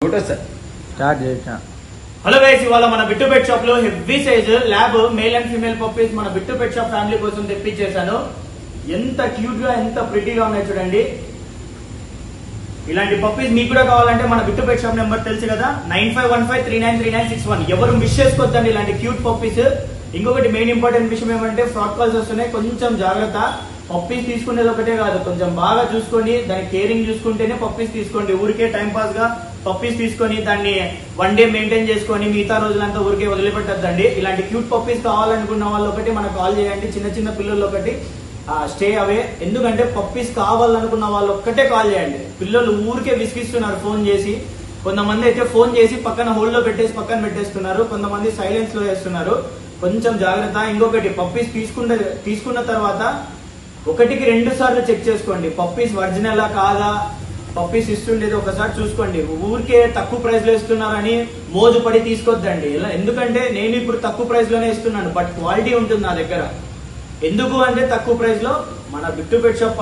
Start చేసా. Hello guys, ఇవాళ మన బిట్టు పెట్ షాప్ లో heavy size lab male and female puppies మన బిట్టు పెట్ షాప్ ఫ్యామిలీ కోసం తెప్పించేశాను. ఎంత క్యూట్ గా ఎంత ప్రిటీగా ఉన్నాయి చూడండి. ఇలాంటి పప్పీస్ మీకు కూడా కావాలంటే మన బిట్టు పెట్ షాప్ నెంబర్ తెలుసు కదా, 9515393961. ఎవరు మిస్ చేసుకోవద్దండి ఇలాంటి క్యూట్ పప్పీస్. ఇంకొకటి మెయిన్ ఇంపార్టెంట్ విషయం ఏమంటే ఫ్రాడ్ కాల్స్ వస్తున్నాయి, కొంచెం జాగ్రత్త. పప్పీస్ తీసుకునేది ఒకటే కాదు, కొంచెం బాగా చూసుకొని దాని కేరింగ్ చూసుకుంటేనే పప్పీస్ తీసుకోండి. ఊరికే టైం పాస్ గా పప్పీస్ తీసుకొని దాన్ని వన్ డే మెయింటైన్ చేసుకొని మిగతా రోజులంతా ఊరికే వదిలిపెట్టద్దండి. ఇలాంటి క్యూట్ పప్పీస్ కావాలనుకున్న వాళ్ళు ఒకటి మనకు కాల్ చేయండి. చిన్న చిన్న పిల్లలు ఒకటి స్టే అవే. ఎందుకంటే పప్పీస్ కావాలనుకున్న వాళ్ళు ఒక్కటే కాల్ చేయండి. పిల్లలు ఊరికే విసిగిస్తున్నారు ఫోన్ చేసి. కొంతమంది అయితే ఫోన్ చేసి పక్కన హోల్డ్ లో పెట్టేసి పక్కన పెట్టేస్తున్నారు, కొంతమంది సైలెన్స్ లో వేస్తున్నారు. కొంచెం జాగ్రత్త. ఇంకొకటి పప్పీస్ తీసుకున్న తర్వాత 1కి 2 సార్లు చెక్ చేసుకోండి. పప్పీస్ ఒరిజినల్ కాదా, పప్పీస్ ఇస్తుండేది ఒకసారి చూసుకోండి. ఊరికే తక్కువ ప్రైస్ లో ఇస్తున్నారని మోజు పడి తీసుకోవద్దండి. ఎందుకంటే నేను ఇప్పుడు తక్కువ ప్రైస్ లోనే ఇస్తున్నాను, బట్ క్వాలిటీ ఉంటుంది నా దగ్గర. ఎందుకు అంటే తక్కువ ప్రైస్ లో మన బిట్టు పెట్ షాప్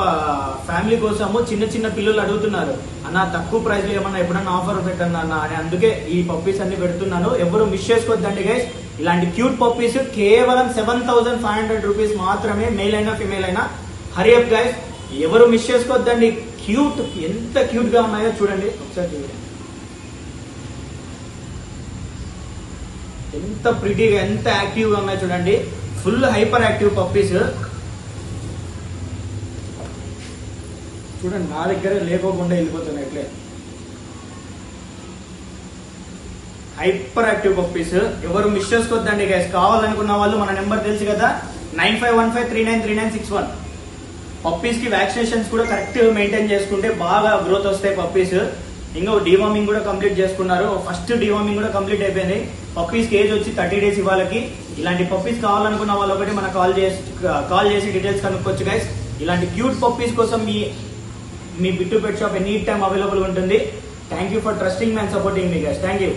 ఫ్యామిలీ కోసము చిన్న చిన్న పిల్లలు అడుగుతున్నారు, అన్న తక్కువ ప్రైస్ లో ఏమన్నా ఎప్పుడన్నా ఆఫర్ పెట్టండి అన్న అని. అందుకే ఈ పప్పీస్ అన్ని పెడుతున్నాను. ఎవరు మిస్ చేసుకోవద్దండి గైస్. ఇలాంటి క్యూట్ పప్పీస్ కేవలం 7500 రూపీస్ మాత్రమే, మేల్ అయినా ఫీమేల్ అయినా. హరి అప్ గైస్, ఎవరు మిస్ చేసుకోవద్దండి. క్యూట్, ఎంత క్యూట్ గా ఉన్నాయో చూడండి ఒకసారి. చూడండి ఎంత ప్రిటీగా ఎంత యాక్టివ్ గా ఉన్నాయో చూడండి. Full hyper active puppies. చూడండి నా దగ్గరే లేకోకుండా వెళ్ళిపోతున్నాయి ఇట్లే. హైపర్ యాక్టివ్ పప్పీస్, ఎవరు మిస్ చేసుకోవద్దండి గైస్. కావాలనుకున్న వాళ్ళు మన నెంబర్ తెలుసు కదా, 9515393961. పప్పీస్ కి వ్యాక్సినేషన్స్ కూడా కరెక్ట్ మెయింటైన్ చేసుకుంటే బాగా గ్రోత్ వస్తాయి పప్పీస్. ఇంకా డివార్మింగ్ కూడా కంప్లీట్ చేసుకున్నారు. ఫస్ట్ డివార్మింగ్ కూడా కంప్లీట్ అయిపోయింది. పప్పీస్ కి ఏజ్ వచ్చి 30 డేస్ ఇవాళకి. ఇలాంటి పప్పీస్ కావాలనుకున్న వాళ్ళు ఒకటి మనకు కాల్ చేసి డీటెయిల్స్ కనుక్కోవచ్చు గైస్. ఇలాంటి క్యూట్ పప్పీస్ కోసం మీ Bittu pet shop any time available ఉంటుంది. Thank you for trusting me and supporting me guys. Thank you.